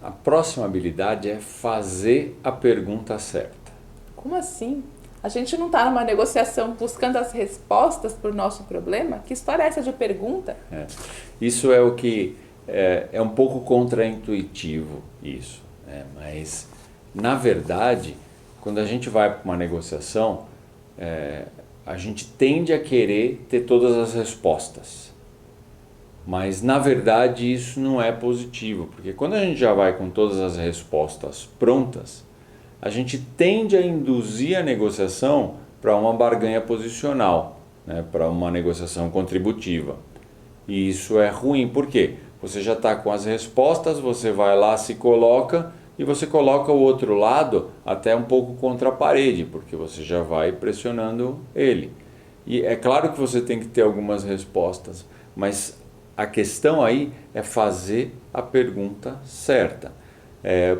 A próxima habilidade é fazer a pergunta certa. Como assim? A gente não está numa negociação buscando as respostas para o nosso problema? Que história é essa de pergunta? Isso é o que é um pouco contraintuitivo isso, né? Mas na verdade, quando a gente vai para uma negociação, a gente tende a querer ter todas as respostas. Mas na verdade isso não é positivo, porque quando a gente já vai com todas as respostas prontas, a gente tende a induzir a negociação para uma barganha posicional, né? Para uma negociação contributiva. E isso é ruim, por quê? Você já está com as respostas, você vai lá, se coloca e você coloca o outro lado até um pouco contra a parede, porque você já vai pressionando ele. E é claro que você tem que ter algumas respostas, mas a questão aí é fazer a pergunta certa.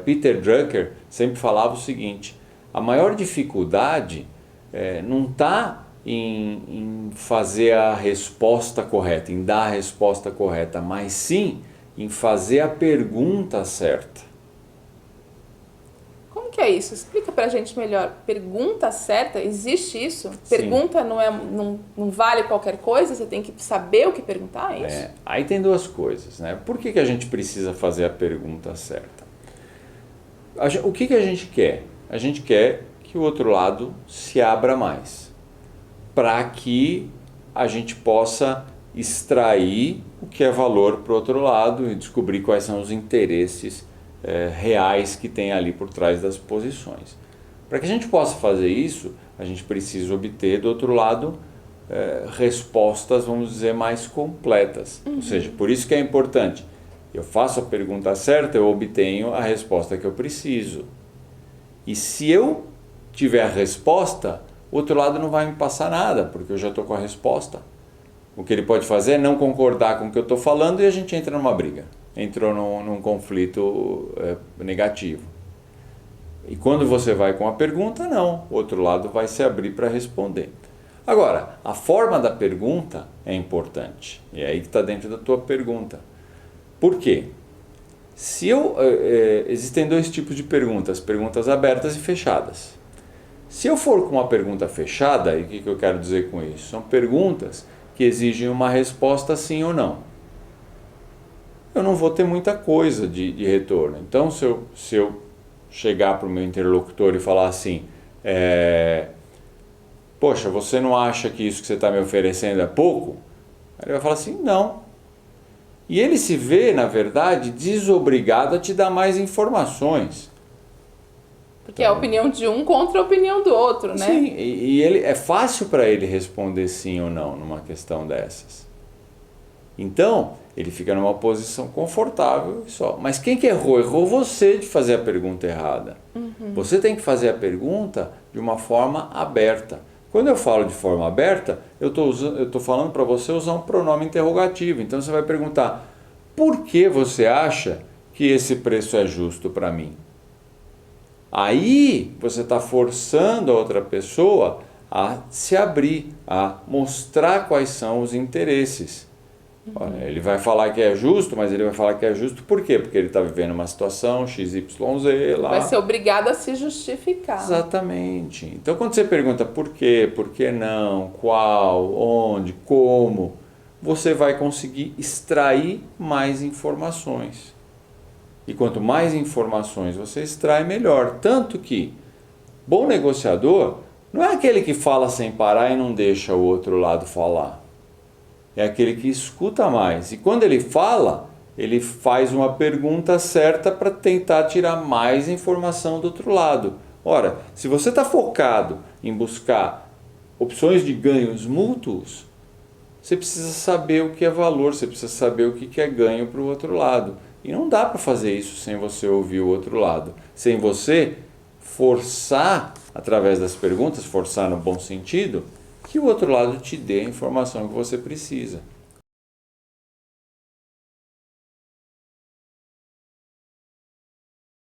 Peter Drucker sempre falava o seguinte: a maior dificuldade não está em fazer a resposta correta, em dar a resposta correta, mas sim em fazer a pergunta certa. Como que é isso? Explica pra gente melhor. Pergunta certa? Existe isso? Sim. Pergunta não vale qualquer coisa? Você tem que saber o que perguntar, é isso? Aí tem duas coisas, né? Por que a gente precisa fazer a pergunta certa? O que a gente quer? A gente quer que o outro lado se abra mais, para que a gente possa extrair o que é valor para o outro lado e descobrir quais são os interesses reais que tem ali por trás das posições. Para que a gente possa fazer isso, a gente precisa obter do outro lado respostas, vamos dizer, mais completas. Ou seja, por isso que é importante. Eu faço a pergunta certa, eu obtenho a resposta que eu preciso. E se eu tiver a resposta, o outro lado não vai me passar nada, porque eu já estou com a resposta. O que ele pode fazer é não concordar com o que eu estou falando e a gente entra numa briga. Entrou num conflito negativo. E quando você vai com a pergunta, não. O outro lado vai se abrir para responder. Agora, a forma da pergunta é importante. E é aí que está dentro da tua pergunta. Por quê? Existem dois tipos de perguntas: perguntas abertas e fechadas. Se eu for com uma pergunta fechada, e o que eu quero dizer com isso? São perguntas que exigem uma resposta sim ou não. Eu não vou ter muita coisa de retorno. Então, se eu chegar para o meu interlocutor e falar assim, poxa, você não acha que isso que você está me oferecendo é pouco? Aí ele vai falar assim, não. E ele se vê, na verdade, desobrigado a te dar mais informações. Porque é a opinião de um contra a opinião do outro, né? Sim, e é fácil para ele responder sim ou não numa questão dessas. Então, ele fica numa posição confortável e só. Mas quem que errou? Errou você de fazer a pergunta errada. Você tem que fazer a pergunta de uma forma aberta. Quando eu falo de forma aberta, eu estou falando para você usar um pronome interrogativo. Então você vai perguntar, por que você acha que esse preço é justo para mim? Aí você está forçando a outra pessoa a se abrir, a mostrar quais são os interesses. Olha, ele vai falar que é justo, mas ele vai falar que é justo por quê? Porque ele está vivendo uma situação XYZ lá. Vai ser obrigado a se justificar. Exatamente. Então quando você pergunta por quê, por que não, qual, onde, como, você vai conseguir extrair mais informações. E quanto mais informações você extrai, melhor. Tanto que bom negociador não é aquele que fala sem parar e não deixa o outro lado falar. É aquele que escuta mais. E quando ele fala, ele faz uma pergunta certa para tentar tirar mais informação do outro lado. Ora, se você está focado em buscar opções de ganhos mútuos, você precisa saber o que é valor, você precisa saber o que é ganho para o outro lado. E não dá para fazer isso sem você ouvir o outro lado. Sem você forçar, através das perguntas, forçar no bom sentido, que o outro lado te dê a informação que você precisa.